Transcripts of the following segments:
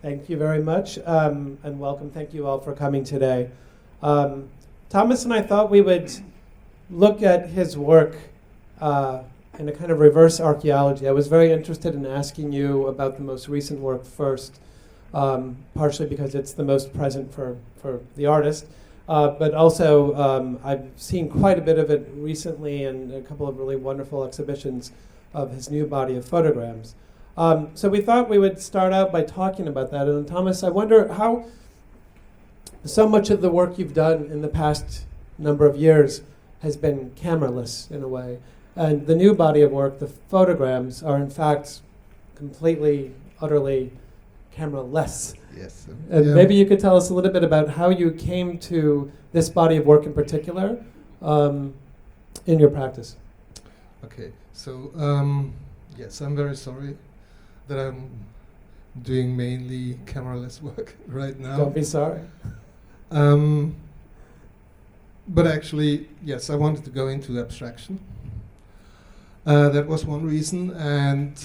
Thank you very much, and welcome. Thank you all for coming today. Thomas and I thought we would look at his work in a kind of reverse archaeology. I was very interested in asking you about the most recent work first, partially because it's the most present for the artist, but also I've seen quite a bit of it recently in a couple of really wonderful exhibitions of his new body of photograms. So we thought we would start out by talking about that. And Thomas, I wonder how so much of the work you've done in the past number of years has been cameraless in a way. And the new body of work, the photograms, are in fact completely, utterly cameraless. Yes. And maybe you could tell us a little bit about how you came to this body of work in particular in your practice. Okay, so yes, I'm very sorry that I'm doing mainly cameraless work right now. Don't be sorry. But actually, yes, I wanted to go into abstraction. That was one reason, and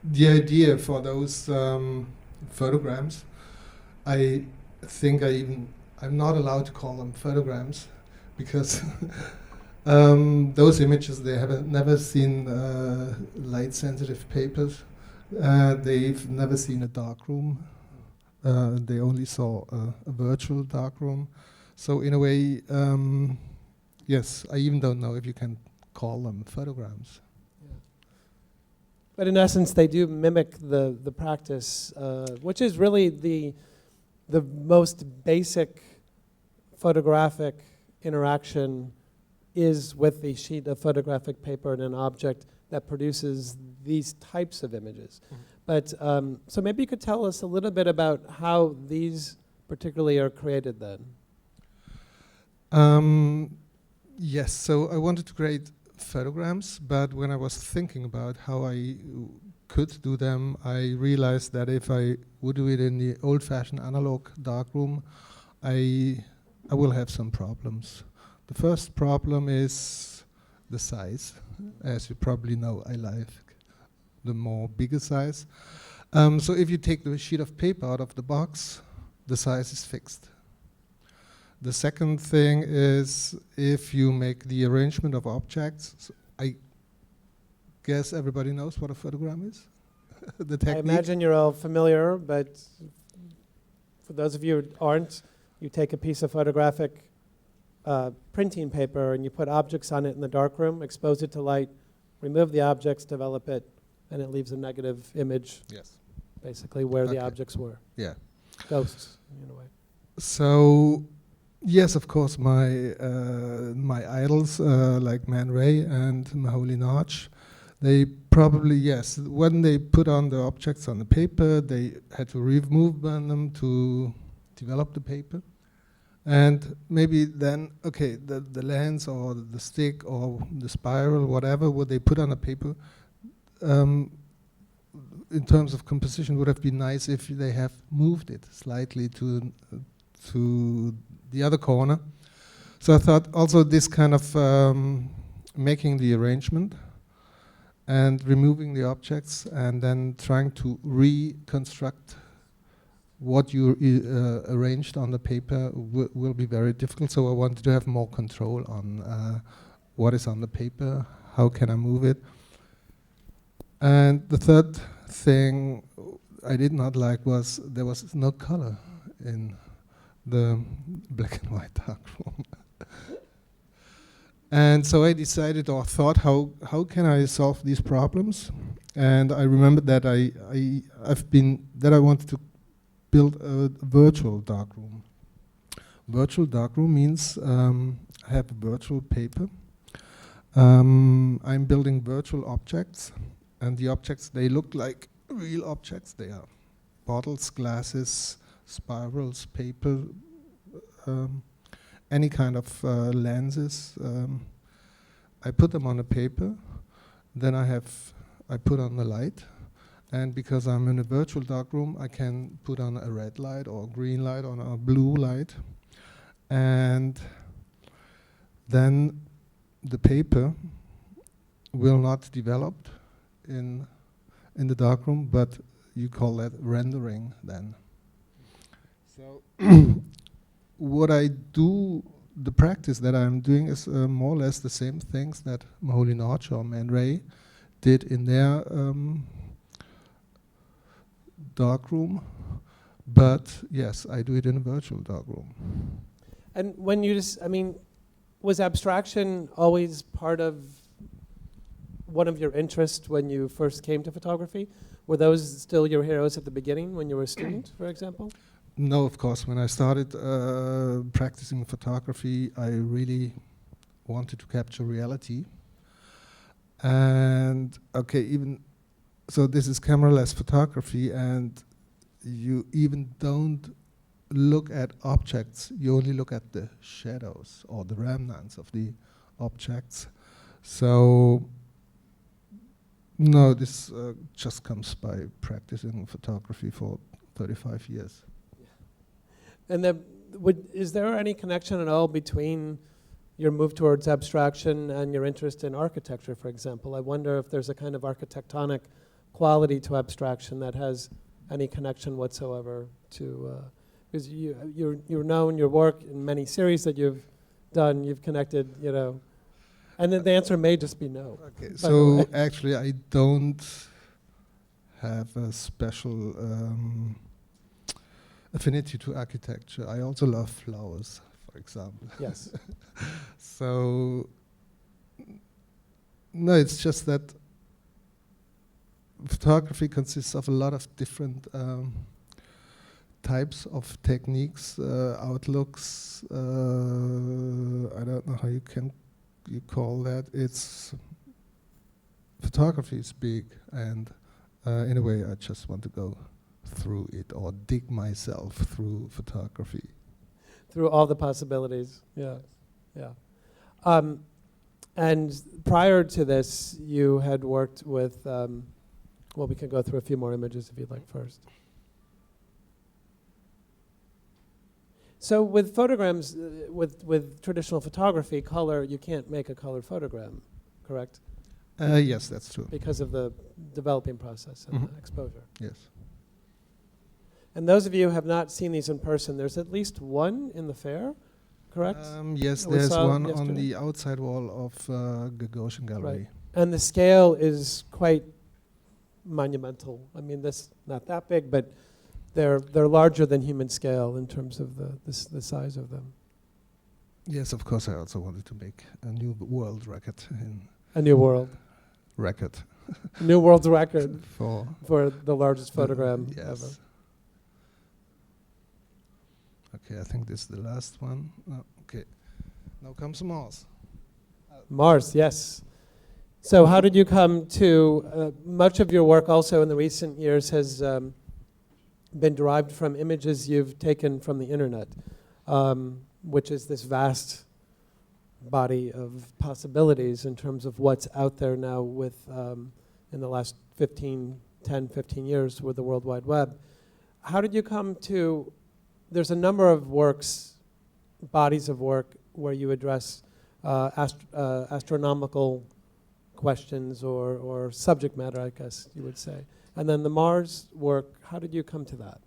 the idea for those photograms, I think I'm not allowed to call them photograms because those images, they have never seen light-sensitive papers. They've never seen a darkroom. They only saw a virtual darkroom. So in a way, yes, I even don't know if you can call them photograms. Yeah. But in essence, they do mimic the practice, which is really the most basic photographic interaction is with the sheet of photographic paper and an object that produces these types of images. Mm-hmm. But so maybe you could tell us a little bit about how these particularly are created then. Yes, so I wanted to create photograms, but when I was thinking about how I could do them, I realized that if I would do it in the old-fashioned analog darkroom, I will have some problems. The first problem is the size. As you probably know, I like the more bigger size. So if you take the sheet of paper out of the box, the size is fixed. The second thing is if you make the arrangement of objects, so I guess everybody knows what a photogram is? The technique? I imagine you're all familiar, but for those of you who aren't, you take a piece of photographic printing paper and you put objects on it in the darkroom, expose it to light, remove the objects, develop it, and it leaves a negative image. Yes. Basically where the objects were. Yeah. Ghosts, in a way. So, yes, of course, my idols like Man Ray and Macaulay Notch, they probably, yes, when they put on the objects on the paper, they had to remove them to develop the paper. And maybe then, okay, the lens or the stick or the spiral, whatever, what they put on the paper, in terms of composition, would have been nice if they have moved it slightly to the other corner. So I thought also this kind of making the arrangement and removing the objects and then trying to reconstruct what you arranged on the paper will be very difficult. So I wanted to have more control on what is on the paper, how can I move it. And the third thing I did not like was there was no color in the black and white darkroom. And so I decided or thought, how can I solve these problems? And I remembered that I wanted to build a virtual darkroom. Virtual darkroom means I have a virtual paper. I'm building virtual objects, and the objects, they look like real objects. They are bottles, glasses, spirals, paper, any kind of lenses. I put them on a paper, then I put on the light, and because I'm in a virtual darkroom, I can put on a red light or a green light or a blue light, and then the paper will not develop in in the darkroom, but you call that rendering then. So what I do, the practice that I'm doing is more or less the same things that Maholi Notch or Man Ray did in their darkroom, but yes, I do it in a virtual darkroom. And when you just, I mean, was abstraction always part of one of your interests when you first came to photography? Were those still your heroes at the beginning when you were a student, for example? No, of course. When I started practicing photography, I really wanted to capture reality. And okay, even so, this is camera-less photography, and you even don't look at objects. You only look at the shadows or the remnants of the objects. So no, this just comes by practicing photography for 35 years. And then, is there any connection at all between your move towards abstraction and your interest in architecture, for example? I wonder if there's a kind of architectonic quality to abstraction that has any connection whatsoever to, because you're known, your work in many series that you've done, you've connected, you know, and then the answer may just be no. Okay, so actually I don't have a special affinity to architecture. I also love flowers, for example. Yes. So, no, it's just that photography consists of a lot of different types of techniques, outlooks. I don't know how you call that. It's photography is big, and in a way, I just want to go through it or dig myself through photography. Through all the possibilities, yeah, yeah. And prior to this, you had worked with, well, we can go through a few more images if you'd like first. So with photograms, with traditional photography, color, you can't make a colored photogram, correct? Yes, that's true. Because of the developing process and the exposure. Yes. And those of you who have not seen these in person, there's at least one in the fair, correct? Yes, We there's saw one yesterday. on the outside wall of Gagosian Gallery. Right. And the scale is quite monumental. I mean, this not that big, but they're larger than human scale in terms of the size of them. Yes, of course. I also wanted to make a new world record A new world. record New world's record for the largest photogram yes. ever. Okay, I think this is the last one. No, okay, now comes Mars. Mars, yes. So how did you come to, much of your work also in the recent years has been derived from images you've taken from the internet, which is this vast body of possibilities in terms of what's out there now with, in the last 10, 15 years with the World Wide Web. How did you come to, there's a number of works, bodies of work where you address astronomical questions or subject matter, I guess you would say. And then the Mars work, how did you come to that?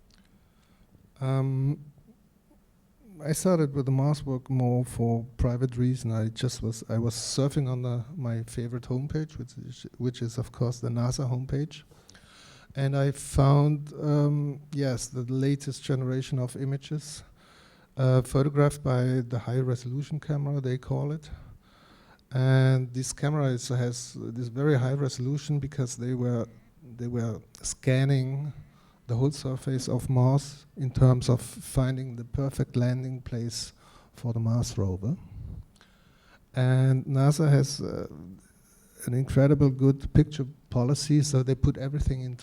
I started with the Mars work more for private reason. I was surfing on my favorite homepage, which is of course the NASA homepage, and I found yes, the latest generation of images photographed by the high resolution camera, they call it. And this camera has this very high resolution because they were scanning the whole surface of Mars in terms of finding the perfect landing place for the Mars rover. And NASA has an incredible good picture policy, so they put everything in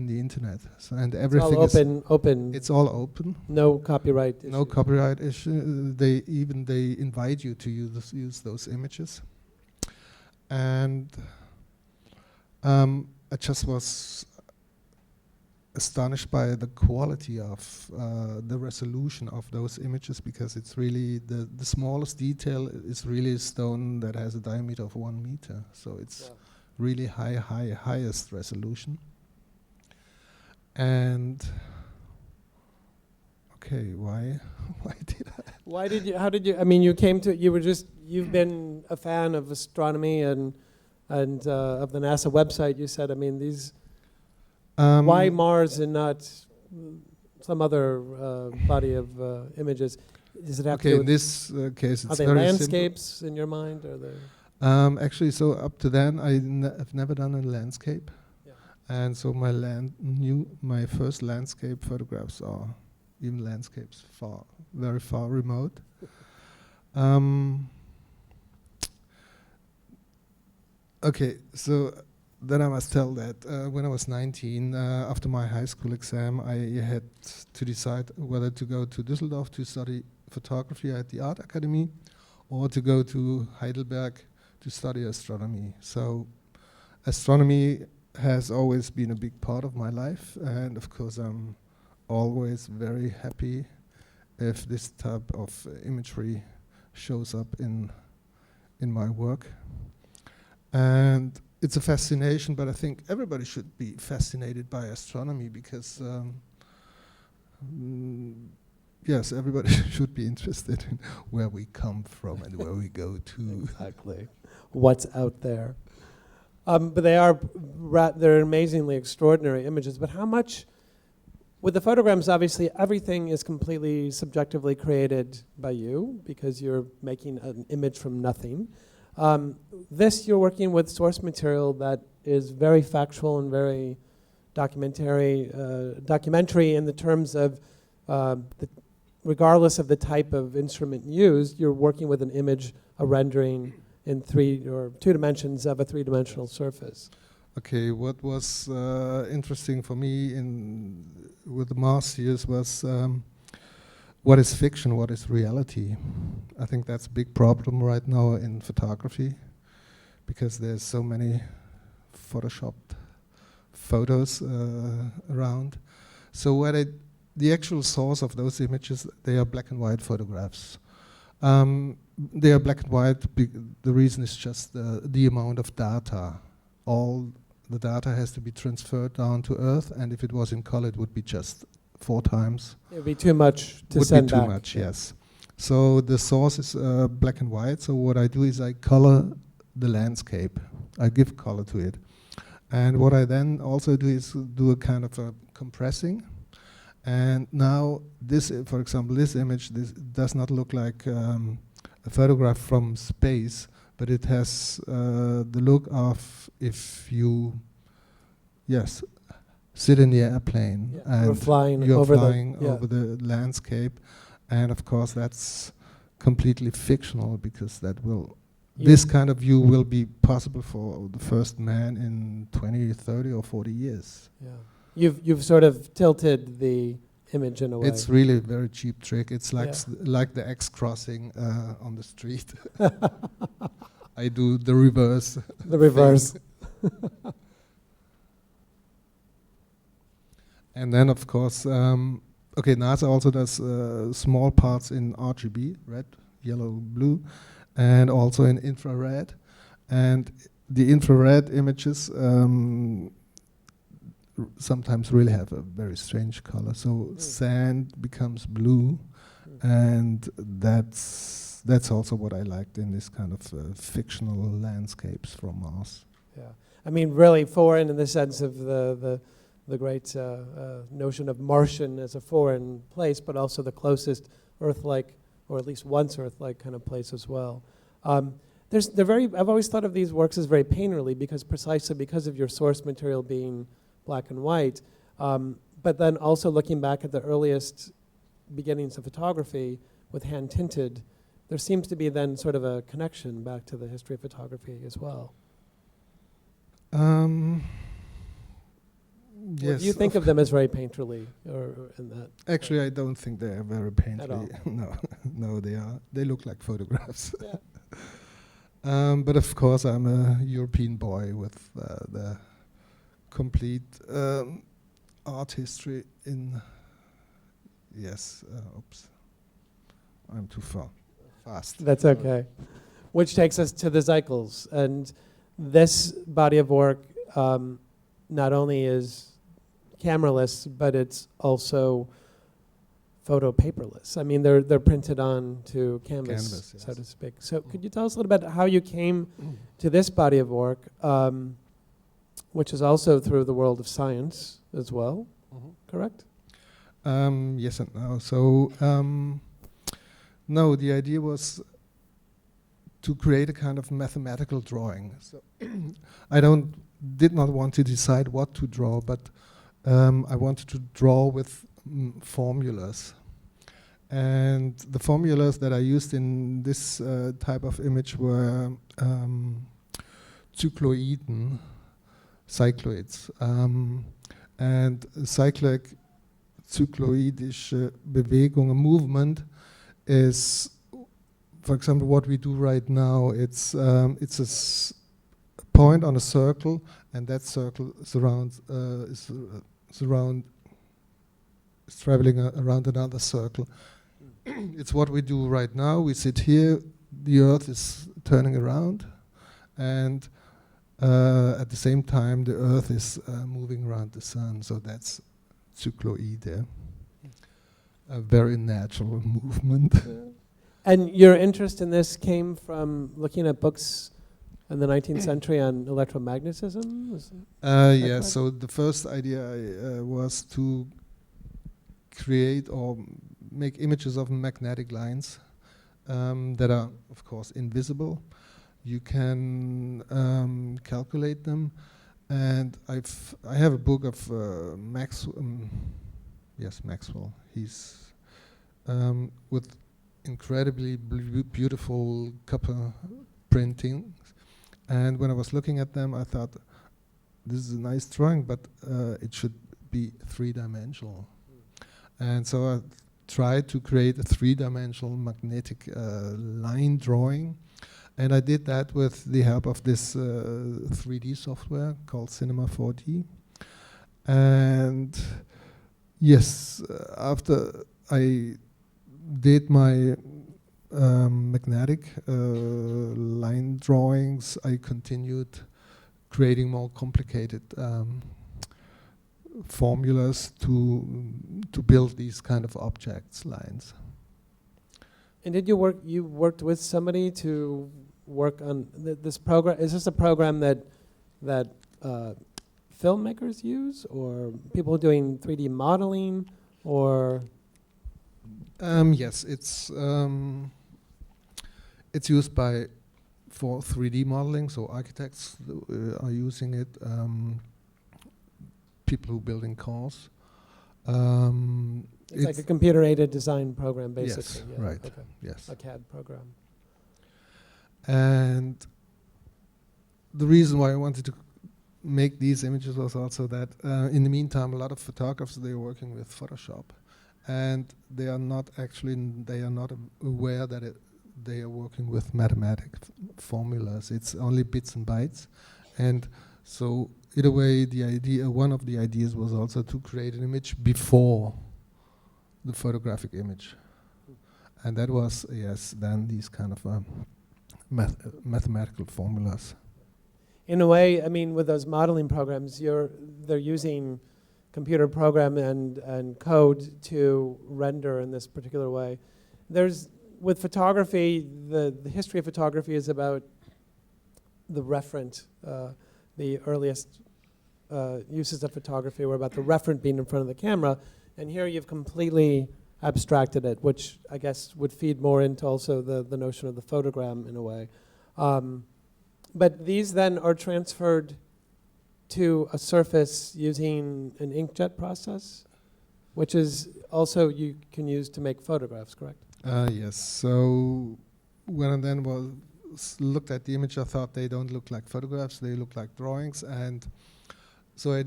the internet. So and everything it's all open. It's all open. No copyright issue. No copyright issue. They invite you to use those images. And I just was astonished by the quality of the resolution of those images, because it's really the smallest detail is really a stone that has a diameter of 1 meter. So it's really highest resolution. And okay, why did I? Why did you? How did you? I mean, you came to. You were just. You've been a fan of astronomy and of the NASA website. You said. I mean, these. Why Mars and not some other body of images? Does it have to do Okay, in with this case, it's are they very landscapes in your mind, or they? Actually, so up to then, I've never done a landscape, Yeah. and so my first landscape photographs are even landscapes very far remote. Okay, so then I must tell that when I was 19, after my high school exam, I had to decide whether to go to Düsseldorf to study photography at the Art Academy, or to go to Heidelberg to study astronomy. So astronomy has always been a big part of my life, and of course I'm always very happy if this type of imagery shows up in my work. And it's a fascination, but I think everybody should be fascinated by astronomy because yes, everybody should be interested in where we come from and where we go to. Exactly. What's out there. But they're amazingly extraordinary images. But how much, with the photograms, obviously everything is completely subjectively created by you because you're making an image from nothing. This, you're working with source material that is very factual and very documentary in the terms of regardless of the type of instrument used, you're working with an image, a rendering in 3 or 2 dimensions of a 3-dimensional surface. Okay, what was interesting for me with the Mars years was what is fiction, what is reality. I think that's a big problem right now in photography because there's so many photoshopped photos around. So the actual source of those images, they are black and white photographs. They are black and white. The reason is just the amount of data. All the data has to be transferred down to Earth, and if it was in color, it would be just 4 times. It would be too much to send back. Would be too much, yes. So the source is black and white. So what I do is I color the landscape. I give color to it. And what I then also do is do a kind of a compressing. And now this, for example, this image, this does not look like a photograph from space, but it has the look of if you, sit in the airplane and you're flying over the landscape. And of course that's completely fictional because this kind of view will be possible for the first man in 20, 30 or 40 years. Yeah. You've sort of tilted the image in a way. It's really a very cheap trick. It's like the X crossing on the street. I do the reverse. The reverse. And then, of course, NASA also does small parts in RGB, red, yellow, blue, and also in infrared. And the infrared images sometimes really have a very strange color. So sand becomes blue, and that's also what I liked in this kind of fictional landscapes from Mars. Yeah, I mean, really foreign in the sense of the great notion of Martian as a foreign place, but also the closest Earth-like, or at least once Earth-like kind of place as well. I've always thought of these works as very painterly precisely because of your source material being black and white, but then also looking back at the earliest beginnings of photography with hand-tinted, there seems to be then sort of a connection back to the history of photography as well. Yes. Do you think of them as very painterly, or in that? Actually, I don't think they are very painterly. At all. No, they are. They look like photographs. Yeah. But of course, I'm a European boy with the complete art history in. Yes. Oops. I'm too fast. That's okay. Which takes us to the Cycles, and this body of work not only is cameraless, but it's also photo paperless. I mean, they're printed on to canvas, Yes. so to speak. So could you tell us a little bit how you came to this body of work, which is also through the world of science as well, correct? Yes and no. So, no, the idea was to create a kind of mathematical drawing. So I did not want to decide what to draw, but I wanted to draw with formulas. And the formulas that I used in this type of image were cycloids. And cycloidische Bewegung, a movement, is, for example, what we do right now. It's a point on a circle, and that circle is traveling around another circle. It's what we do right now. We sit here, the Earth is turning around, and at the same time the Earth is moving around the Sun. So that's cycloid, a very natural movement. And your interest in this came from looking at books in the 19th century on electromagnetism? Yeah, so the first idea was to create or make images of magnetic lines that are, of course, invisible. You can calculate them, and I have a book of Maxwell. He's with incredibly beautiful copper printing, and when I was looking at them, I thought, this is a nice drawing, but it should be three-dimensional. And so I tried to create a three-dimensional magnetic line drawing. And I did that with the help of this 3D software called Cinema 4D. And yes, after I did my magnetic line drawings, I continued creating more complicated formulas to build these kind of objects, lines. And did you worked with somebody to work on this program? Is this a program that filmmakers use, or people doing 3D modeling, or? Yes, it's used for 3D modeling, so architects are using it, people who building cars. It's like a computer-aided design program, basically. Yes, yeah, right. okay. Yes. A CAD program. And the reason why I wanted to make these images was also that in the meantime, a lot of photographers, they are working with Photoshop, and they are not aware that they are working with mathematic formulas. It's only bits and bytes. And so in a way, one of the ideas was also to create an image before the photographic image. And that was, yes, then these kind of mathematical formulas. In a way, I mean, with those modeling programs, they're using computer program and code to render in this particular way. With photography, the history of photography is about the referent. The earliest uses of photography were about the referent being in front of the camera, and here you've completely abstracted it, which I guess would feed more into also the notion of the photogram in a way. But these then are transferred to a surface using an inkjet process, which is also you can use to make photographs, correct? Yes. So when I then looked at the image, I thought they don't look like photographs, they look like drawings. And so I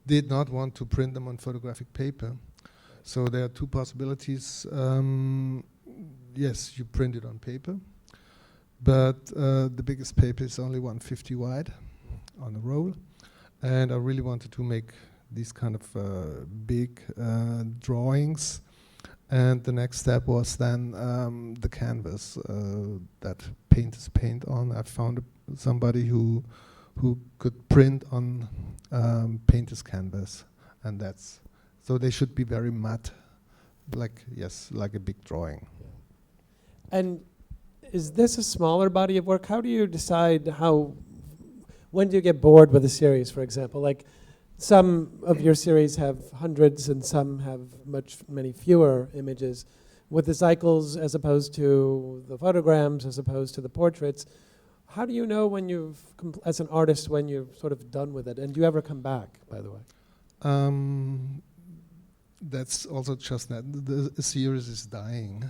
did not want to print them on photographic paper. So there are two possibilities. Yes, you print it on paper, but the biggest paper is only 150 wide on a roll. And I really wanted to make these kind of big drawings. And the next step was then the canvas that painters paint on. I found somebody who could print on painter's canvas. and that's so they should be very matte, like like a big drawing. And is this a smaller body of work? How do you decide when do you get bored with a series, for example? Like some of your series have hundreds and some have many fewer images. With the cycles as opposed to the photograms, as opposed to the portraits, how do you know when as an artist, when you're sort of done with it? And do you ever come back, by the way? That's also just that the series is dying.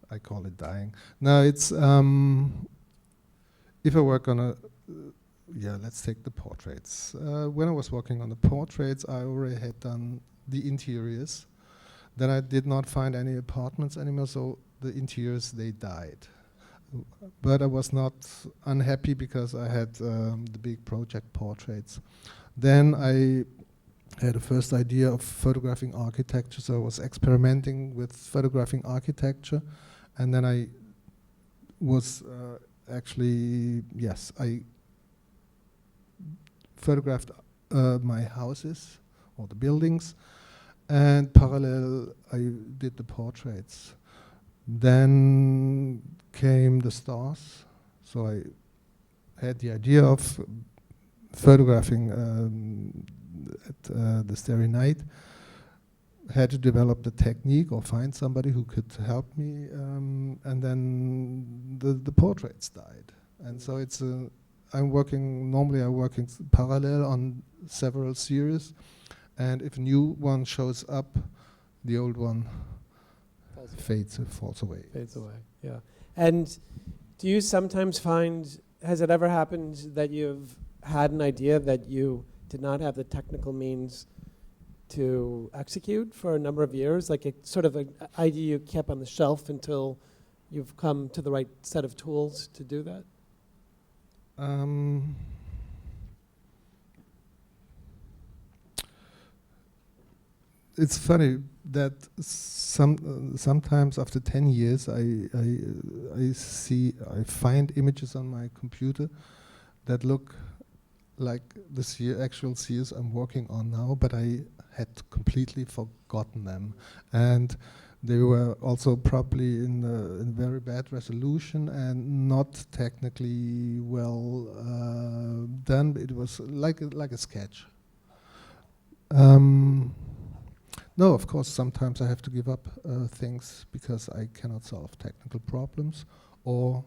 I call it dying. Now it's if I work on let's take the portraits. When I was working on the portraits, I already had done the interiors. Then I did not find any apartments anymore, so the interiors, they died. But I was not unhappy because I had the big project portraits. Then I had a first idea of photographing architecture, so I was experimenting with photographing architecture. And then I was I photographed my houses or the buildings, and parallel I did the portraits. Then came the stars, so I had the idea of photographing at the Starry Night. Had to develop the technique or find somebody who could help me, and then the portraits died. And so it's I work in parallel on several series, and if a new one shows up, the old one falls away. Fades away, yeah. And do you sometimes find, has it ever happened that you've had an idea that you did not have the technical means to execute for a number of years, like a sort of an idea you kept on the shelf until you've come to the right set of tools to do that? It's funny that sometimes after 10 years I find images on my computer that look like the actual series I'm working on now, but I had completely forgotten them, and they were also probably in very bad resolution and not technically well done. It was like a sketch. No, of course, sometimes I have to give up things because I cannot solve technical problems. Or,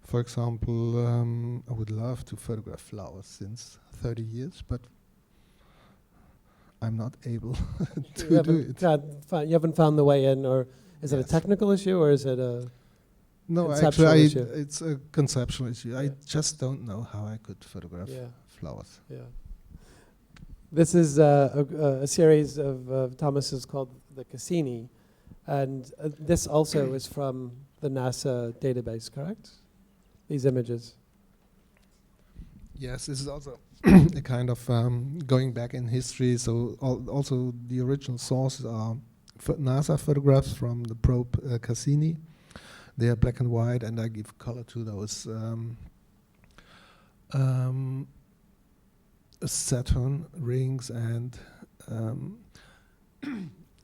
for example, I would love to photograph flowers since 30 years, but I'm not able to do it. You haven't found the way in, or is it a technical issue, or is it a conceptual issue? It's a conceptual issue. Yeah. I just don't know how I could photograph flowers. Yeah. This is a series of Thomas's called the Cassini, and this also is from the NASA database, correct? These images. Yes, this is also a kind of going back in history. So also the original sources are NASA photographs from the probe Cassini. They are black and white, and I give color to those Saturn rings. And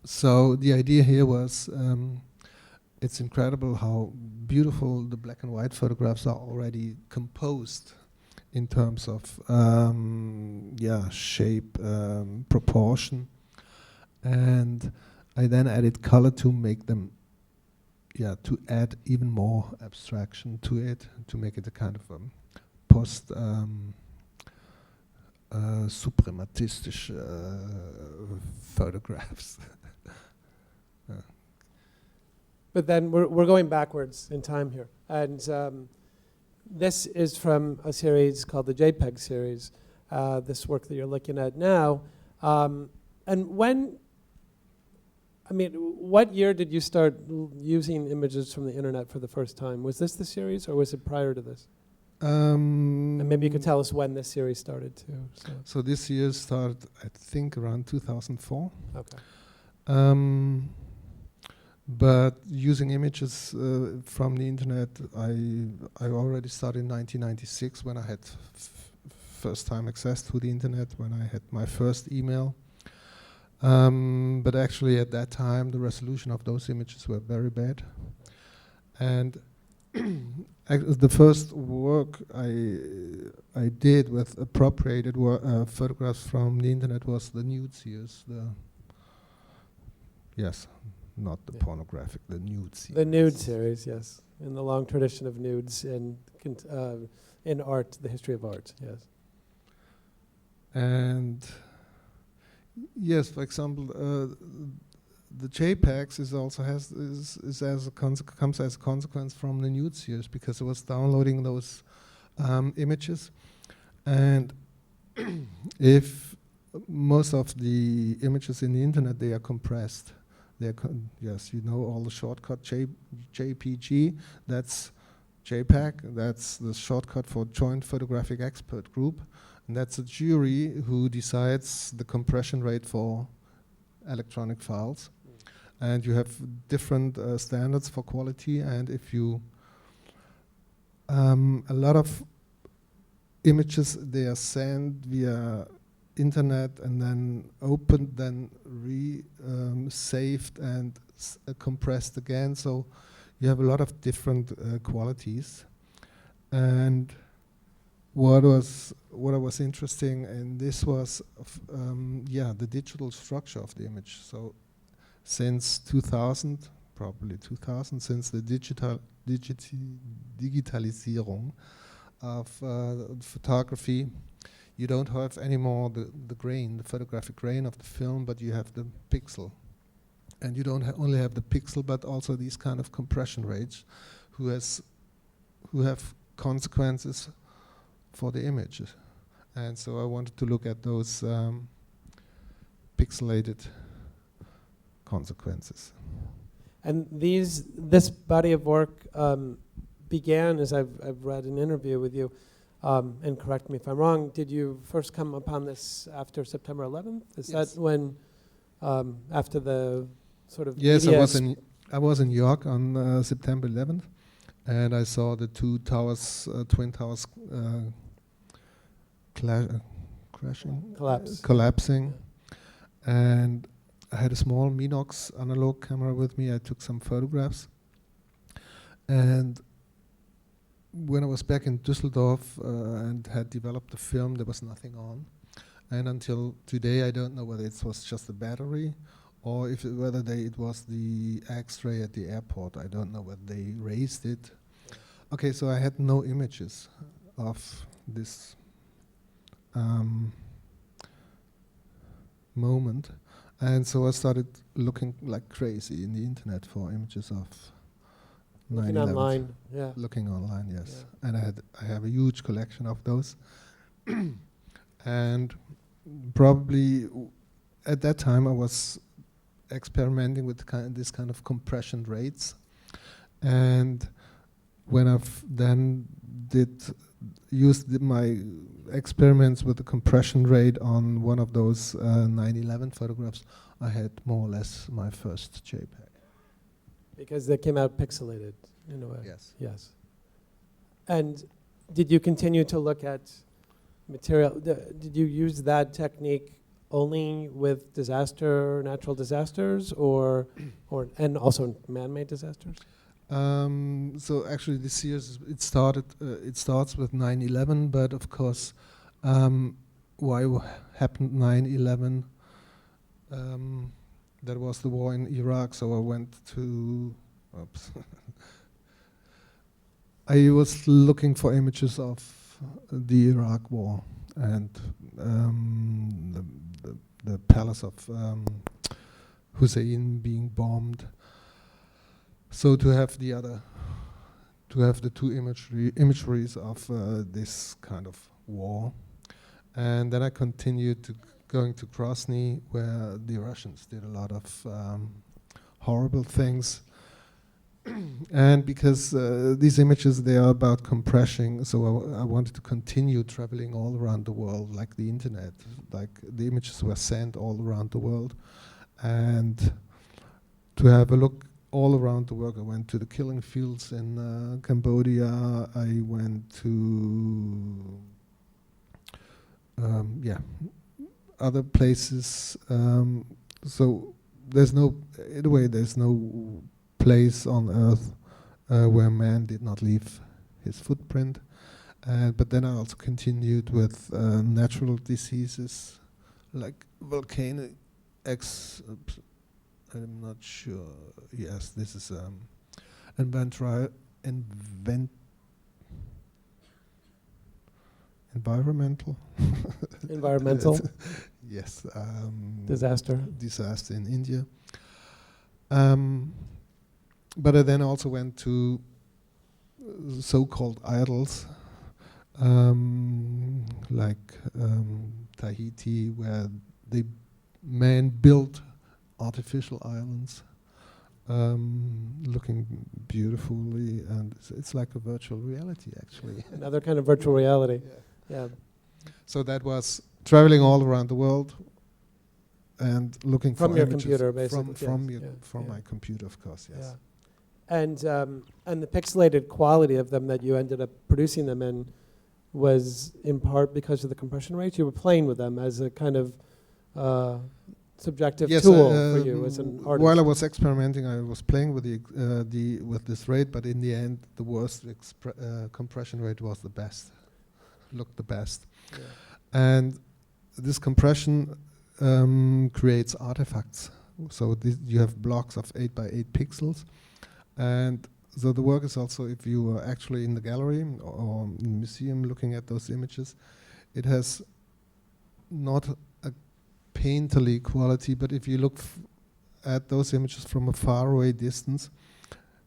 so the idea here was it's incredible how beautiful the black and white photographs are already composed in terms of shape, proportion, and I then added color to make them, to add even more abstraction to it, to make it a kind of post suprematistic photographs. But then we're going backwards in time here, and this is from a series called the JPEG series, this work that you're looking at now. And what year did you start using images from the internet for the first time? Was this the series, or was it prior to this? And maybe you could tell us when this series started too. So this year started, I think, around 2004. Okay. But using images from the internet, I already started in 1996 when I had first time access to the internet, when I had my first email. But actually at that time, the resolution of those images were very bad. And the first work I did with appropriated photographs from the internet was the Nude series. Yes, not the pornographic, the Nude series. The Nude series, yes, in the long tradition of nudes in art, the history of art, yes. And yes, for example, the JPEGs comes as a consequence from the Nude series, because I was downloading those images, and if most of the images in the internet, they are compressed. Yes, you know all the shortcut JPG. That's JPEG. That's the shortcut for Joint Photographic Expert Group, and that's a jury who decides the compression rate for electronic files. And you have different standards for quality, and if you a lot of images, they are sent via internet and then opened, then saved and compressed again. So you have a lot of different qualities. And what was interesting, and this was the digital structure of the image. So since 2000, probably 2000, since the digitalisierung of photography, you don't have anymore the grain, the photographic grain of the film, but you have the pixel. And you don't only have the pixel, but also these kind of compression rates who have consequences for the images. And so I wanted to look at those pixelated consequences. And this body of work began, as I've read an interview with you, and correct me if I'm wrong, did you first come upon this after September 11th? Is Yes. that when, after the sort of Yes, media I was in New York on September 11th, and I saw the two towers, twin towers, collapsing, and I had a small Minox analog camera with me. I took some photographs, and when I was back in Düsseldorf and had developed the film, there was nothing on. And until today, I don't know whether it was just the battery or whether it was the X-ray at the airport. I don't know whether they raised it. Okay, so I had no images of this moment. And so I started looking like crazy in the internet for images of looking 9/11. online, yeah. Looking online, yes. Yeah. And I have a huge collection of those. And probably at that time I was experimenting with this kind of compression rates. And when I've then used my experiments with the compression rate on one of those 9/11 photographs, I had more or less my first JPEG. Because they came out pixelated in a way. Yes. Yes. And did you continue to look at material? Did you use that technique only with natural disasters, or and also man-made disasters? So actually, this year it starts with 9/11, but of course, why happened 9/11? That was the war in Iraq, so I went to. Oops. I was looking for images of the Iraq war and the palace of Hussein being bombed. So to have the two imageries of this kind of war, and then I continued to going to Grozny, where the Russians did a lot of horrible things. And because these images, they are about compression, so I wanted to continue traveling all around the world, like the internet. Like the images were sent all around the world, and to have a look all around the world. I went to the killing fields in Cambodia. I went to other places. So there's no, in a way, there's no place on Earth where man did not leave his footprint. But then I also continued with natural diseases like volcanic I'm not sure. Yes, this is environmental Environmental yes, disaster. Disaster in India. But I then also went to so-called idols, like Tahiti, where man built artificial islands, looking beautifully, and it's like a virtual reality, actually. Another kind of virtual reality. Yeah. So that was traveling all around the world and looking From for your images computer, basically. from my computer, of course. Yes. Yeah. And the pixelated quality of them that you ended up producing them in was in part because of the compression rates. You were playing with them as a kind of subjective tool for you as an artist. While I was experimenting, I was playing with with this rate, but in the end, the worst compression rate was the best, looked the best, and this compression creates artifacts. So you have blocks of 8 by 8 pixels, and so the work is also, if you are actually in the gallery or in the museum looking at those images, it has not a painterly quality, but if you look at those images from a far away distance,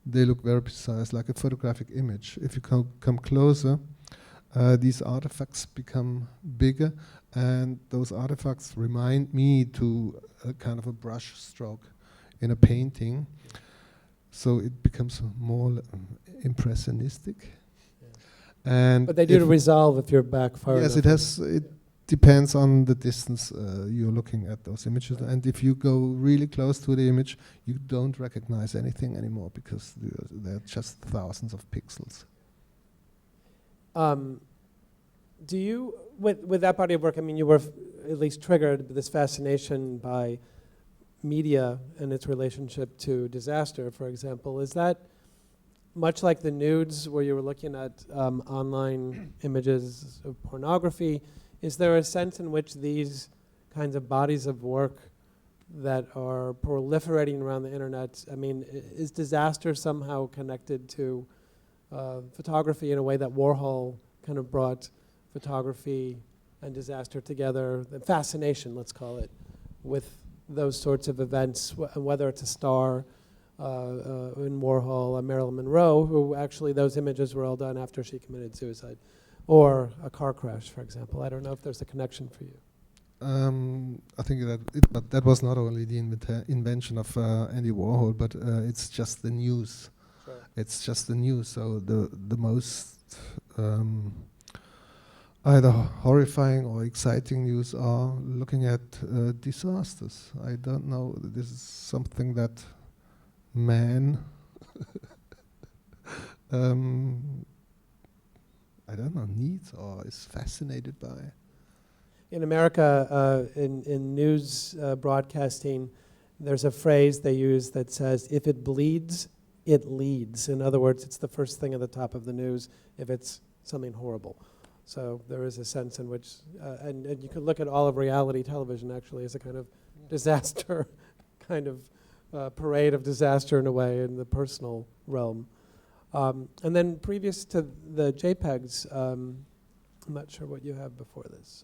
they look very precise, like a photographic image. If you come closer, these artifacts become bigger, and those artifacts remind me to a kind of a brush stroke in a painting. So it becomes more impressionistic. And but they do resolve if you're back far enough. Yes, it depends on the distance you're looking at those images. Right. And if you go really close to the image, you don't recognize anything anymore because they're just thousands of pixels. Do you, with that body of work, I mean, you were at least triggered with this fascination by media and its relationship to disaster, for example. Is that much like the Nudes, where you were looking at online images of pornography? Is there a sense in which these kinds of bodies of work that are proliferating around the internet, I mean, is disaster somehow connected to photography in a way that Warhol kind of brought photography and disaster together, the fascination, let's call it, with those sorts of events, whether it's a star in Warhol, Marilyn Monroe, who actually those images were all done after she committed suicide, or a car crash, for example. I don't know if there's a connection for you. I think but that was not only the invention of Andy Warhol, but it's just the news. Sure. It's just the news. So the most either horrifying or exciting news are looking at disasters. I don't know. This is something that man, I don't know, needs or is fascinated by. In America, in news broadcasting, there's a phrase they use that says, if it bleeds, it leads. In other words, it's the first thing at the top of the news if it's something horrible. So there is a sense in which, and you could look at all of reality television actually as a kind of disaster, kind of parade of disaster in a way in the personal realm. And then previous to the JPEGs, I'm not sure what you have before this.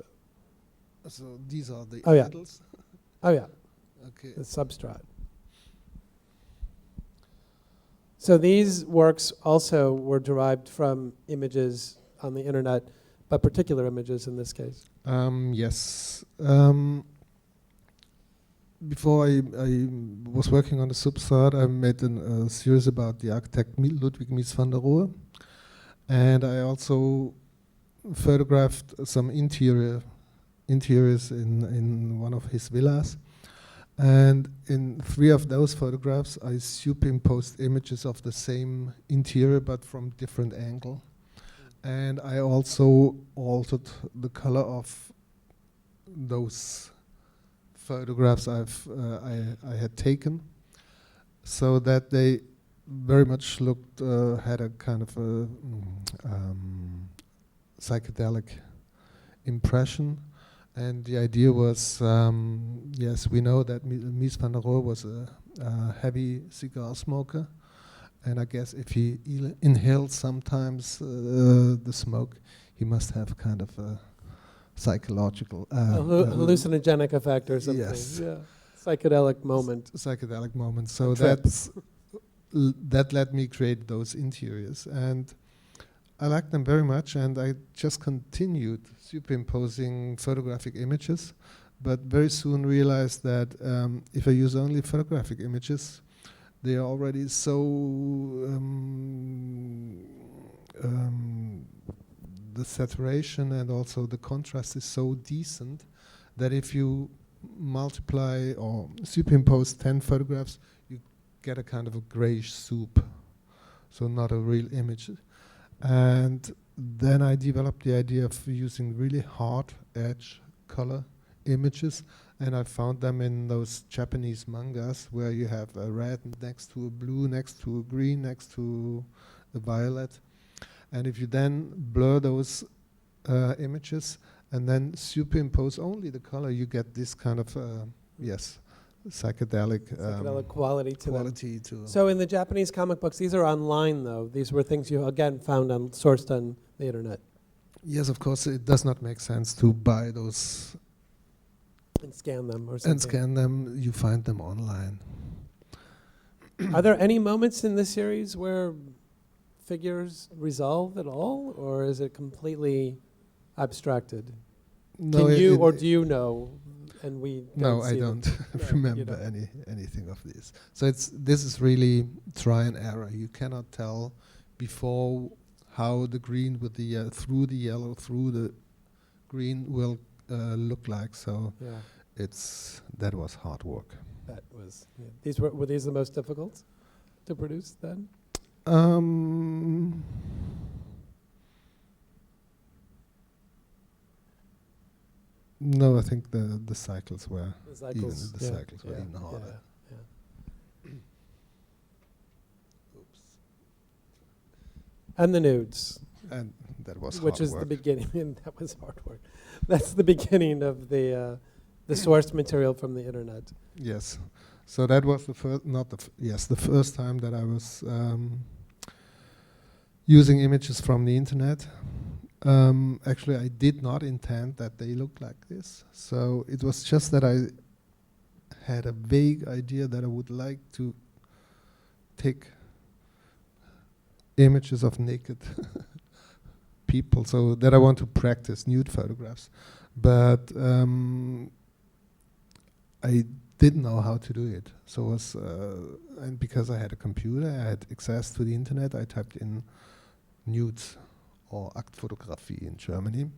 So these are the yeah. idols? Oh yeah, okay. The substrate. So these works also were derived from images on the internet, but particular images in this case. Yes. Before I was working on the substrate, I made a series about the architect Ludwig Mies van der Rohe, and I also photographed some interiors in one of his villas. And in 3 of those photographs, I superimposed images of the same interior, but from different angle. And I also altered the color of those photographs I had taken, so that they very much looked had a kind of a psychedelic impression. And the idea was, yes, we know that Mies van der Rohe was a heavy cigar smoker, and I guess if he inhaled sometimes the smoke, he must have kind of a psychological hallucinogenic effect or something. Yes. Yeah. Psychedelic moment. Psychedelic moment. So trip. that let me create those interiors, and I liked them very much, and I just continued superimposing photographic images, but very soon realized that if I use only photographic images, they are already so the saturation and also the contrast is so decent that if you multiply or superimpose 10 photographs, you get a kind of a grayish soup, so not a real image. And then I developed the idea of using really hard edge color images, and I found them in those Japanese mangas where you have a red next to a blue, next to a green, next to a violet. And if you then blur those images and then superimpose only the color, you get this kind of, yes, psychedelic quality to them. quality to. So in the Japanese comic books, these are online though. These were things you again found on sourced on the internet. Yes, of course, it does not make sense to buy those And scan them or something. and scan them. You find them online. Are there any moments in this series where figures resolve at all, or is it completely abstracted? No, Can you or do you know? And we no, don't I see don't them. No, you remember don't. anything of this. So this is really try and error. You cannot tell before how the green with the through the yellow through the green will look like. So Yeah, that was hard work. that was. Yeah. These were these the most difficult to produce then? No, I think the cycles were The cycles. the cycles were even harder. Yeah. Oops. And the nudes, And that was which hard is work. the beginning. And that was hard work. That's the beginning of the sourced material from the internet. Yes. So that was the first, the first time that I was using images from the internet. Actually, I did not intend that they look like this. So it was just that I had a vague idea that I would like to take images of naked people, so that I want to practice nude photographs. But I didn't know how to do it. So and because I had a computer, I had access to the internet, I typed in nudes or Aktfotografie in Germany.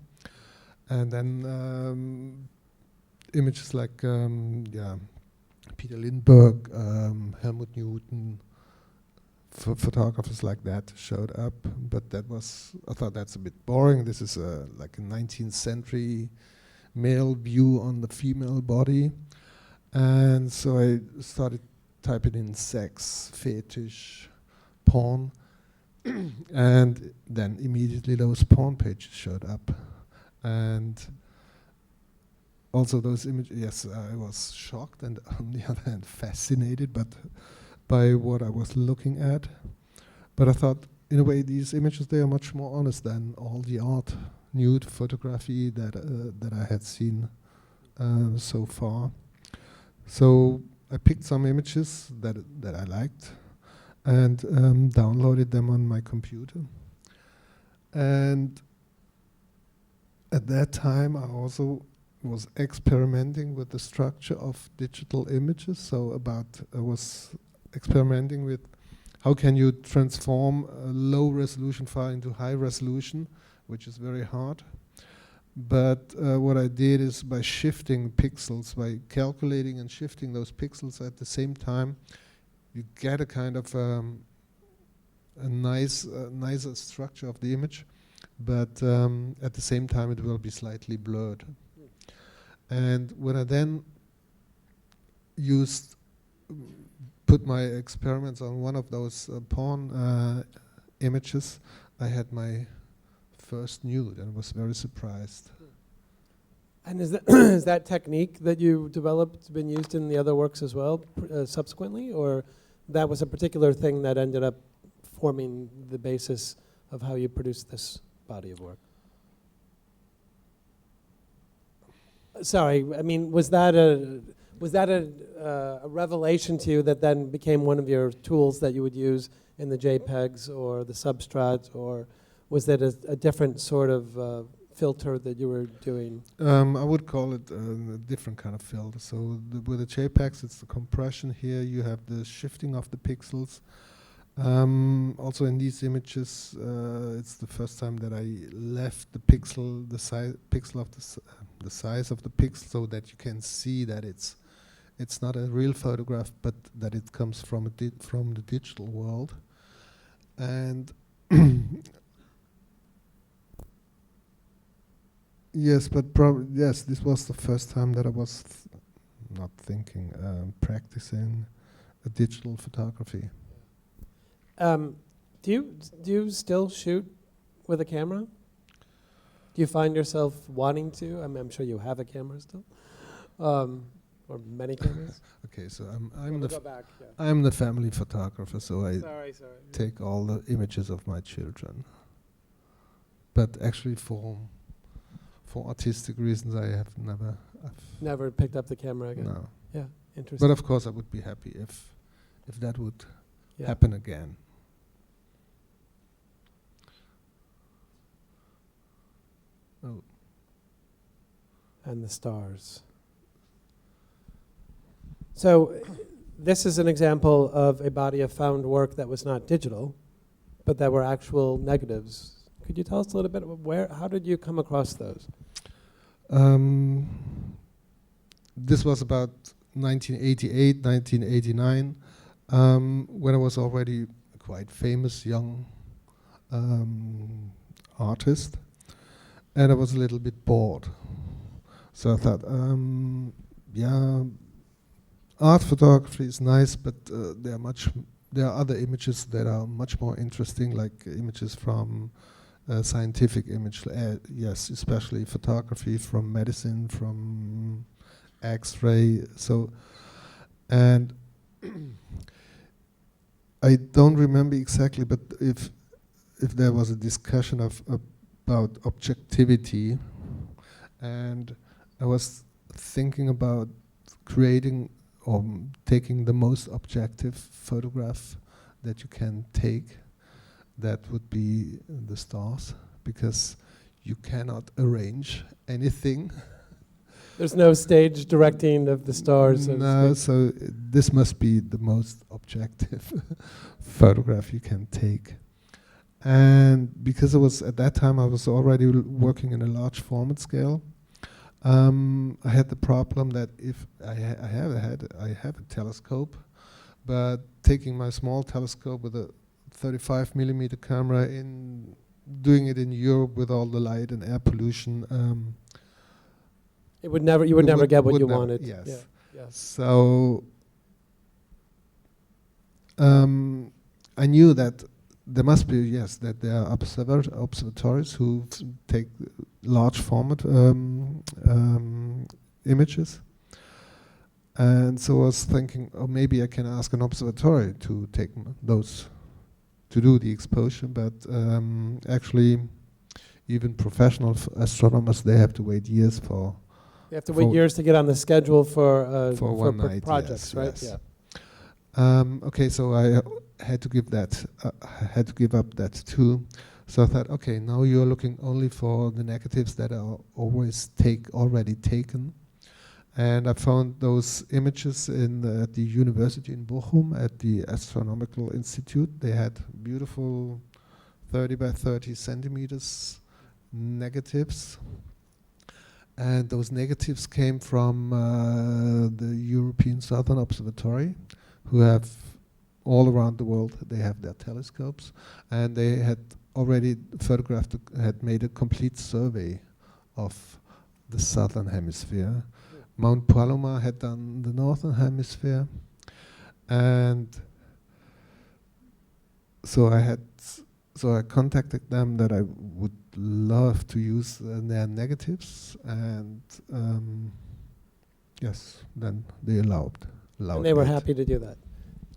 And then images like Peter Lindbergh, Helmut Newton, photographers like that showed up. But I thought that's a bit boring. This is like a 19th century male view on the female body. And so I started typing in sex, fetish, porn. And then immediately those porn pages showed up. And also those images, yes, I was shocked and on the other hand fascinated by what I was looking at. But I thought, in a way, these images, they are much more honest than all the art, nude photography that I had seen so far. So I picked some images that I liked and downloaded them on my computer. And at that time, I also was experimenting with the structure of digital images. So I was experimenting with how can you transform a low resolution file into high resolution, which is very hard. But what I did is by shifting pixels, by calculating and shifting those pixels at the same time, you get a kind of a nicer structure of the image, but at the same time it will be slightly blurred. And when I then used, put my experiments on one of those porn images, I had my first nude and was very surprised. And is that is that technique that you developed been used in the other works as well subsequently, or that was a particular thing that ended up forming the basis of how you produced this body of work? Sorry, I mean, was that a revelation to you that then became one of your tools that you would use in the JPEGs or the substrate, or was that a different sort of filter that you were doing? I would call it a different kind of filter. So with the JPEGs, it's the compression here. You have the shifting of the pixels. Also in these images, it's the first time that I left the pixel, the size of the pixel, so that you can see that it's not a real photograph, but that it comes from from the digital world. And yes, but yes, this was the first time that I was not thinking, practicing a digital photography. Do you still shoot with a camera? Do you find yourself wanting to? I mean, I'm sure you have a camera still, or many cameras. Okay, so I'm the family photographer, so I sorry. take all the images of my children. But actually, for artistic reasons, I've never picked up the camera again. No. Yeah, interesting. But of course, I would be happy if that would Yeah. happen again. Oh. And the stars. So this is an example of a body of found work that was not digital, but that were actual negatives. Could you tell us a little bit about how did you come across those? This was about 1988, 1989, when I was already a quite famous young artist, and I was a little bit bored. So I thought, yeah, art photography is nice, but there are other images that are much more interesting, like images from scientific image, yes, especially photography from medicine, from X-ray. So, and I don't remember exactly, but if there was a discussion about objectivity, and I was thinking about creating or taking the most objective photograph that you can take. That would be the stars, because you cannot arrange anything. There's no stage directing of the stars. No, so this must be the most objective photograph you can take. And because at that time I was already working in a large format scale, I had the problem that if I have a telescope, but taking my small telescope with a 35 millimeter camera doing it in Europe with all the light and air pollution, you would never get what you wanted. Yes. Yeah. Yes. So I knew that there must be, that there are observatories who take large format images. And so I was thinking, oh, maybe I can ask an observatory to take those, to do the exposure. But actually, even professional astronomers, they have to wait years for. They have to wait years to get on the schedule for one night, projects, yes, right? yes. Yeah. Okay, so I had to give that. I had to give up that too. So I thought, okay, now you're looking only for the negatives that are already taken. And I found those images at the university in Bochum at the Astronomical Institute. They had beautiful 30 by 30 centimeters negatives. And those negatives came from the European Southern Observatory, who have all around the world, they have their telescopes. And they had already had made a complete survey of the southern hemisphere. Mount Palomar had done the northern hemisphere, and so I contacted them that I would love to use their negatives, and yes, then they allowed And they were it. happy to do that.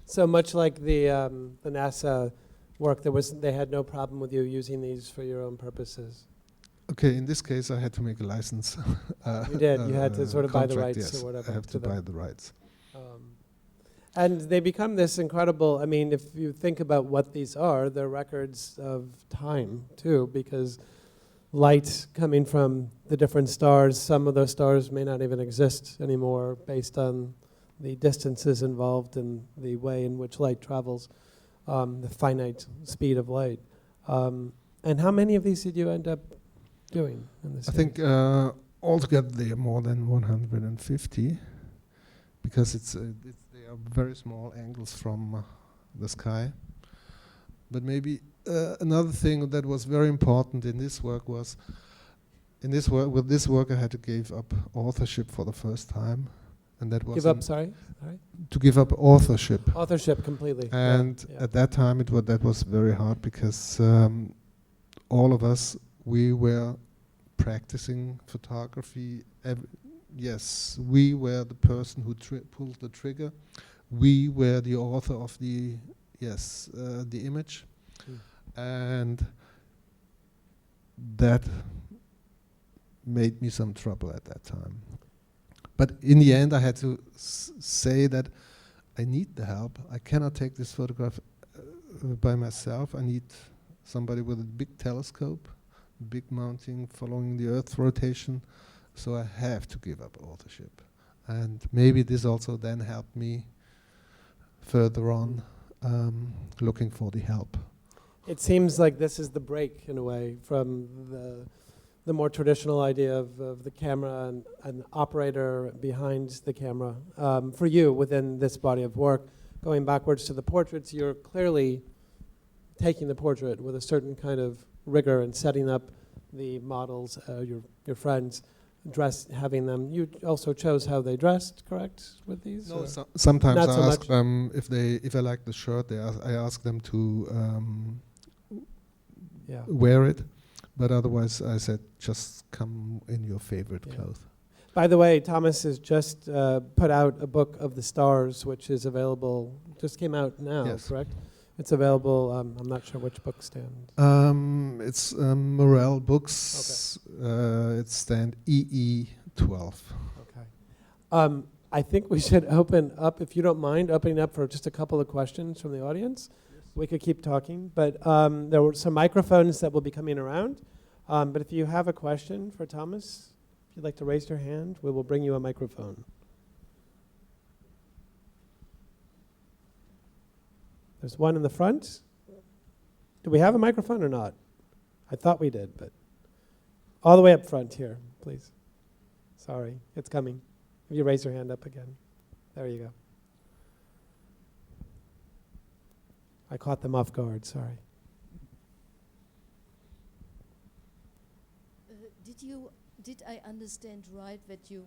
So much like the NASA work, they had no problem with you using these for your own purposes. Okay, in this case, I had to make a license. You did. You had to sort of buy the contract, rights yes, or whatever. I have to buy the rights. And they become this incredible, I mean, if you think about what these are, they're records of time, too, because light coming from the different stars, some of those stars may not even exist anymore based on the distances involved and the way in which light travels, the finite speed of light. And how many of these did you end up doing in this? I think altogether they are more than 150, because they are very small angles from the sky. But maybe another thing that was very important in this work was, with this work I had to give up authorship for the first time, and that was to give up authorship. Authorship completely. And at that time that was very hard, because all of us, we were practicing photography. Yes, we were the person who pulled the trigger. We were the author of the image, and that made me some trouble at that time. But in the end, I had to say that I need the help. I cannot take this photograph by myself. I need somebody with a big telescope, big mounting, following the Earth's rotation. So I have to give up authorship. And maybe this also then helped me further on looking for the help. It seems like this is the break, in a way, from the more traditional idea of the camera and an operator behind the camera. For you, within this body of work, going backwards to the portraits, you're clearly taking the portrait with a certain kind of rigor and setting up the models, your friends, having them. You also chose how they dressed, correct, with these? No, sometimes Not I so ask much. them if I like the shirt. I ask them to wear it, but otherwise I said just come in your favorite clothes. By the way, Thomas has just put out a book of the stars, which is available. Just came out now, Yes. correct? It's available. I'm not sure which book stand. It's Morel Books. It's stand EE12. Okay. I think we should open up, if you don't mind, opening up for just a couple of questions from the audience. Yes. We could keep talking, but there were some microphones that will be coming around. But if you have a question for Thomas, if you'd like to raise your hand, we will bring you a microphone. There's one in the front. Do we have a microphone or not? I thought we did, but all the way up front here, please. Sorry, it's coming. If you raise your hand up again. There you go. I caught them off guard, sorry. Did I understand right that you...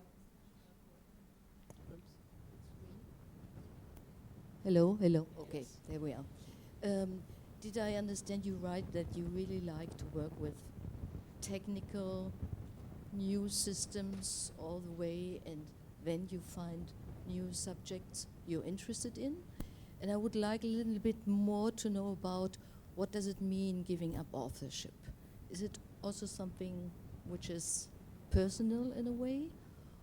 Hello, okay, there we are. Did I understand you right that you really like to work with technical new systems all the way, and then you find new subjects you're interested in? And I would like a little bit more to know about what does it mean giving up authorship? Is it also something which is personal in a way,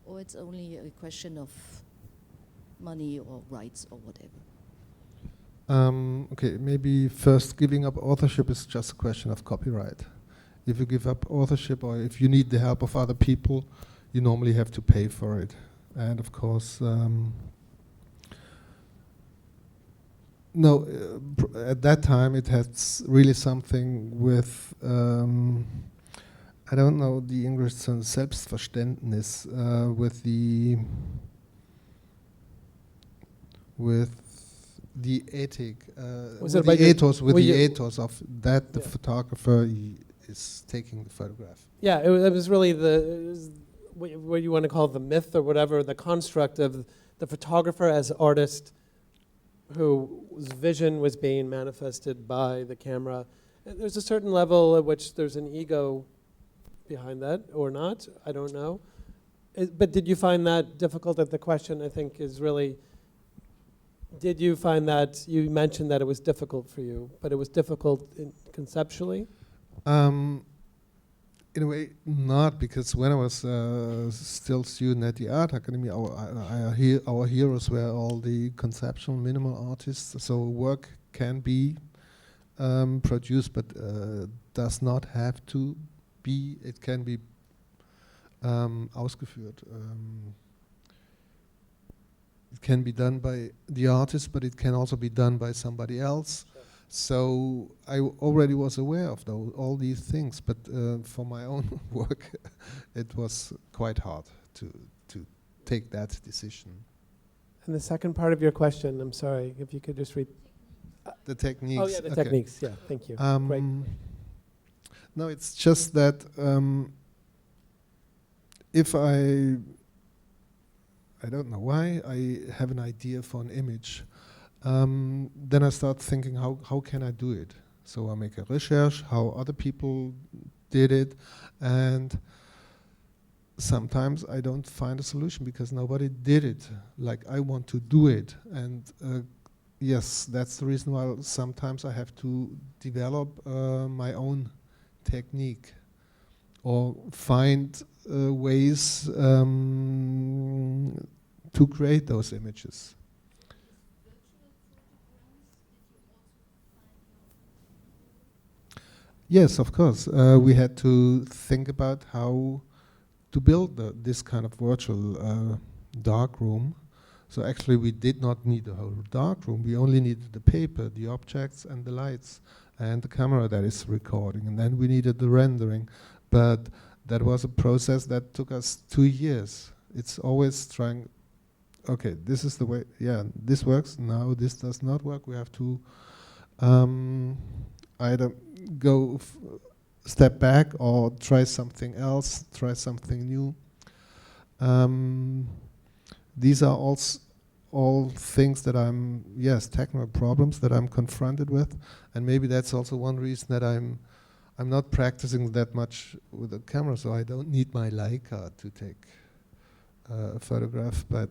or it's only a question of money or rights or whatever? Okay, maybe first, giving up authorship is just a question of copyright. If you give up authorship, or if you need the help of other people, you normally have to pay for it. And of course, at that time it had really something with, I don't know the English term, Selbstverständnis, with the ethic, with the ethos of that the photographer is taking the photograph. Yeah, it was really what you want to call the myth or whatever, the construct of the photographer as artist whose vision was being manifested by the camera. And there's a certain level at which there's an ego behind that, or not, I don't know. But did you find that difficult? That the question, I think, is really, did you find that, you mentioned that it was difficult for you, but it was difficult conceptually? In a way, not, because when I was still student at the art academy, our heroes were all the conceptual minimal artists. So work can be produced, but does not have to be. It can be ausgeführt. It can be done by the artist, but it can also be done by somebody else. Sure. So I already was aware of all these things, but for my own work, it was quite hard to take that decision. And the second part of your question, I'm sorry, if you could just read. The techniques. Oh yeah, the techniques. Yeah, thank you. Great. No, it's just that if I don't know why, I have an idea for an image. Then I start thinking, how can I do it? So I make a research, how other people did it, and sometimes I don't find a solution because nobody did it like I want to do it. And yes, that's the reason why sometimes I have to develop my own technique or find ways to create those images. Yes, of course. We had to think about how to build this kind of virtual dark room. So actually we did not need a whole dark room. We only needed the paper, the objects and the lights and the camera that is recording. And then we needed the rendering. But that was a process that took us 2 years. It's always trying, okay, this is the way, yeah, this works. Now this does not work. We have to either go step back or try something else, try something new. These are all things that technical problems that I'm confronted with, and maybe that's also one reason that I'm not practicing that much with the camera, so I don't need my Leica to take a photograph, but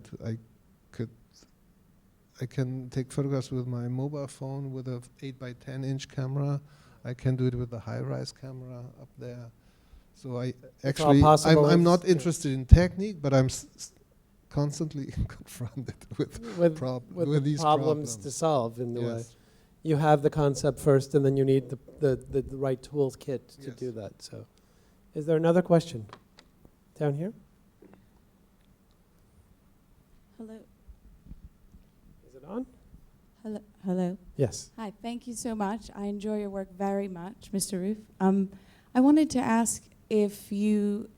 I can take photographs with my mobile phone with a 8x10-inch camera. I can do it with a high-rise camera up there. So I'm not interested in technique, but I'm constantly confronted with these problems to solve in the way. Yes. You have the concept first, and then you need the right tools kit to do that. So, is there another question down here? Hello. Is it on? Hello. Hello. Yes. Hi. Thank you so much. I enjoy your work very much, Mr. Ruff. I wanted to ask if you,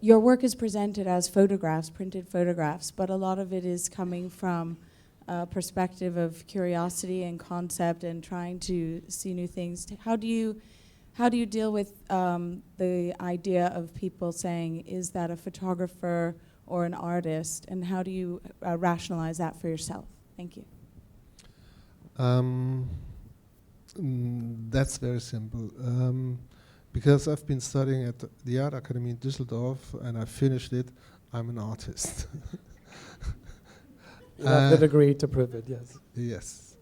your work is presented as photographs, printed photographs, but a lot of it is coming from a perspective of curiosity and concept and trying to see new things. How do you deal with the idea of people saying, is that a photographer or an artist, and how do you rationalize that for yourself? Thank you. That's very simple. Because I've been studying at the Art Academy in Düsseldorf and I finished it, I'm an artist. You have the degree to prove it, yes. Yes.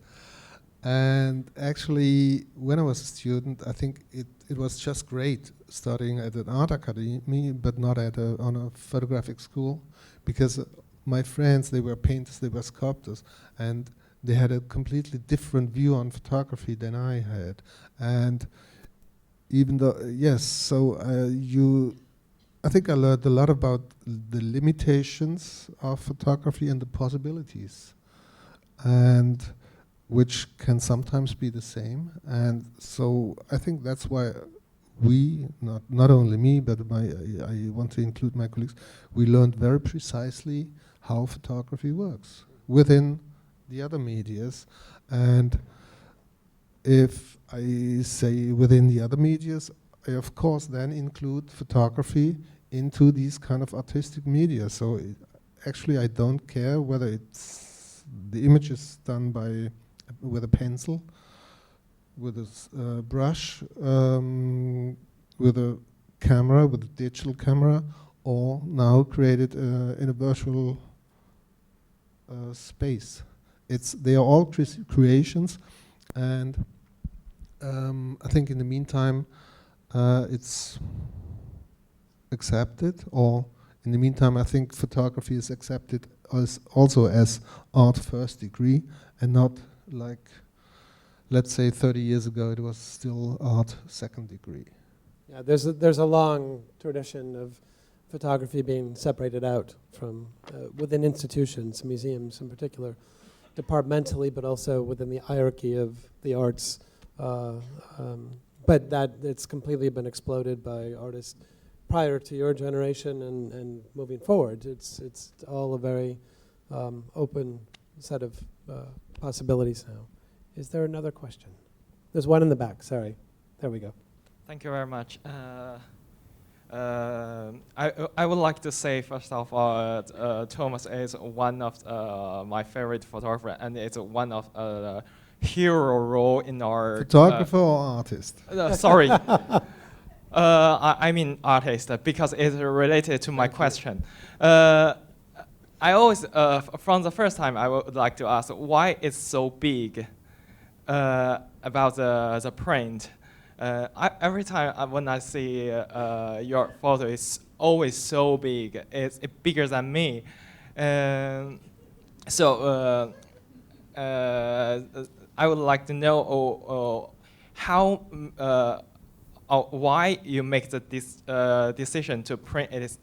And actually, when I was a student, I think it was just great studying at an art academy, but not on a photographic school, because my friends, they were painters, they were sculptors, and they had a completely different view on photography than I had. And even though, I think I learned a lot about the limitations of photography and the possibilities, and which can sometimes be the same. And so I think that's why we, not only me, but I want to include my colleagues, we learned very precisely how photography works within the other medias. And if I say within the other medias, I of course then include photography into these kind of artistic media. So actually, I don't care whether it's the image is done with a pencil, with a brush, with a camera, with a digital camera, or now created in a virtual space. They are all creations, and I think in the meantime it's accepted, or in the meantime I think photography is accepted also as art first degree, and not like, let's say 30 years ago it was still art second degree. Yeah, there's a long tradition of photography being separated out from within institutions, museums in particular, departmentally, but also within the hierarchy of the arts. But that it's completely been exploded by artists prior to your generation and moving forward. It's all a very open set of possibilities now. Is there another question? There's one in the back, sorry. There we go. Thank you very much. I would like to say, first of all, Thomas is one of my favorite photographers, and it's one of the hero role in our... Photographer or artist? Sorry. I mean artist, because it's related to my question. I always, from the first time, I would like to ask why it's so big about the print. Every time when I see your photo, it's always so big. It's bigger than me. So I would like to know how, why you make the decision to print it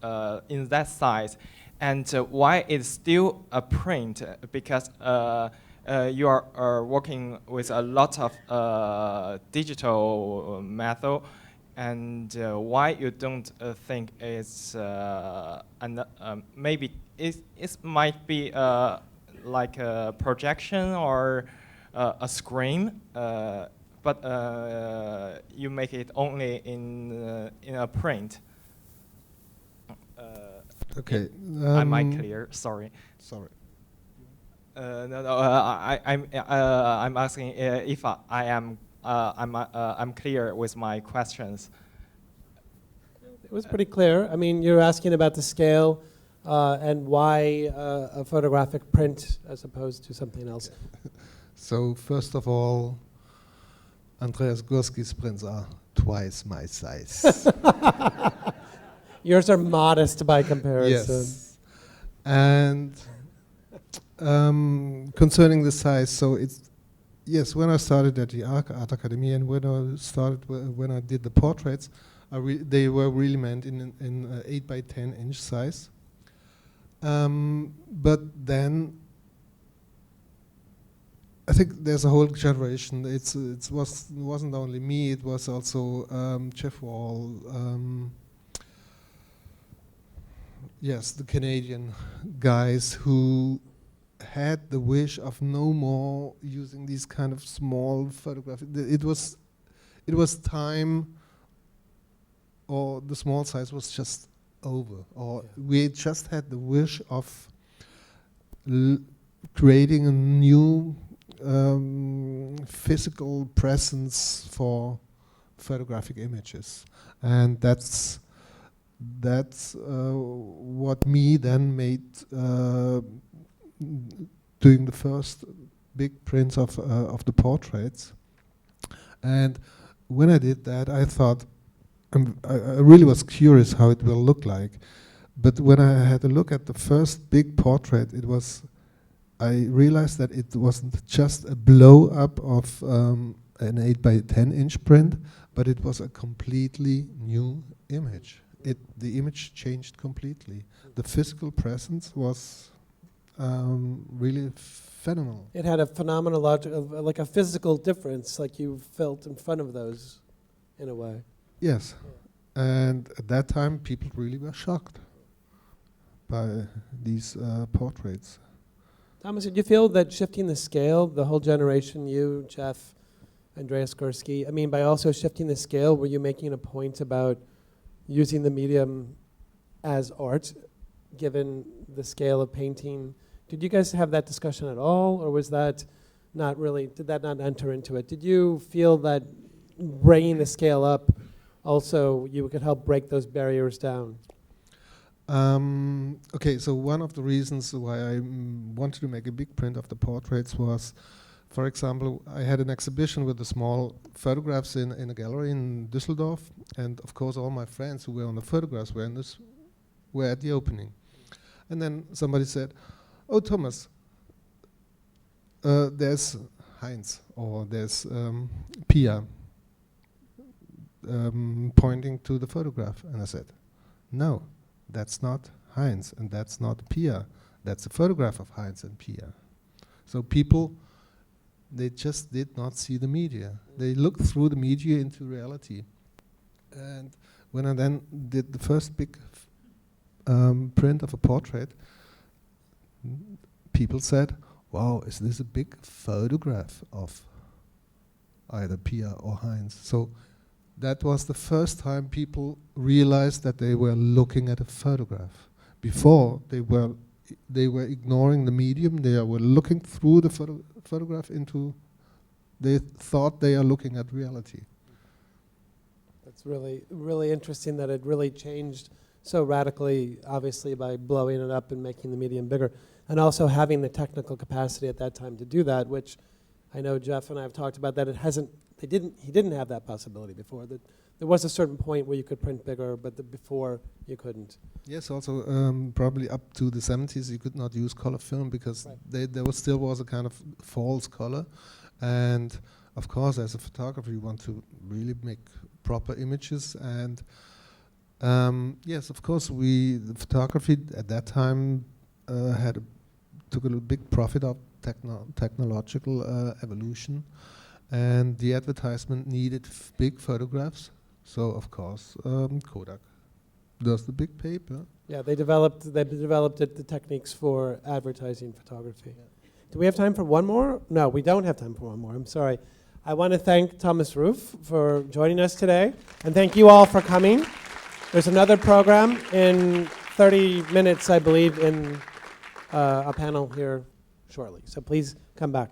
in that size, and why it's still a print, because you are working with a lot of digital method, and why you don't think it's maybe it might be like a projection or a screen, but you make it only in a print. Okay. Am I clear? Sorry. Sorry. I'm asking if I'm clear with my questions. It was pretty clear. I mean, you're asking about the scale and why a photographic print as opposed to something else. So first of all, Andreas Gursky's prints are twice my size. Yours are modest by comparison. Yes. And concerning the size, so it's, yes, when I started at the Art Academy, and when I did the portraits, they were really meant in 8 by 10 inch size. But then I think there's a whole generation. It wasn't only me. It was also Jeff Wall. Yes, the Canadian guys who had the wish of no more using these kind of small photographs. It was time, or the small size was just over, or we just had the wish of creating a new physical presence for photographic images, and that's what me then made doing the first big prints of the portraits. And when I did that, I thought, I really was curious how it will look like. But when I had a look at the first big portrait, I realized that it wasn't just a blow up of an 8 by 10 inch print, but it was a completely new image. The image changed completely. The physical presence was really phenomenal. It had a phenomenological, like a physical difference, like you felt in front of those, in a way. Yes, and at that time people really were shocked by these portraits. Thomas, did you feel that shifting the scale, the whole generation, you, Jeff, Andreas Gursky, I mean, by also shifting the scale, were you making a point about using the medium as art, given the scale of painting. Did you guys have that discussion at all, or was that not really, did that not enter into it? Did you feel that bringing the scale up also you could help break those barriers down? Okay, so one of the reasons why I wanted to make a big print of the portraits was, for example, I had an exhibition with the small photographs in a gallery in Düsseldorf, and of course all my friends who were on the photographs were at the opening. And then somebody said, "Oh, Thomas, there's Heinz, or there's Pia, pointing to the photograph." And I said, "No, that's not Heinz, and that's not Pia. That's a photograph of Heinz and Pia." So people, they just did not see the media. They looked through the media into reality. And when I then did the first big print of a portrait, people said, "Wow, is this a big photograph of either Pia or Heinz?" So that was the first time people realized that they were looking at a photograph. Before, they were ignoring the medium. They were looking through the photograph into, they thought they are looking at reality. That's really, really interesting that it really changed so radically, obviously by blowing it up and making the medium bigger, and also having the technical capacity at that time to do that, which I know Jeff and I have talked about that he didn't have that possibility before. That there was a certain point where you could print bigger, but before you couldn't. Yes, also probably up to the 70s you could not use color film because there still was a kind of false color. And of course, as a photographer, you want to really make proper images. And yes, of course, the photography at that time took a big profit of technological evolution. And the advertisement needed big photographs. So of course, Kodak does the big paper. Yeah, they developed the techniques for advertising photography. Yeah. Do we have time for one more? No, we don't have time for one more. I'm sorry. I want to thank Thomas Ruff for joining us today, and thank you all for coming. There's another program in 30 minutes, I believe, in a panel here shortly. So please come back.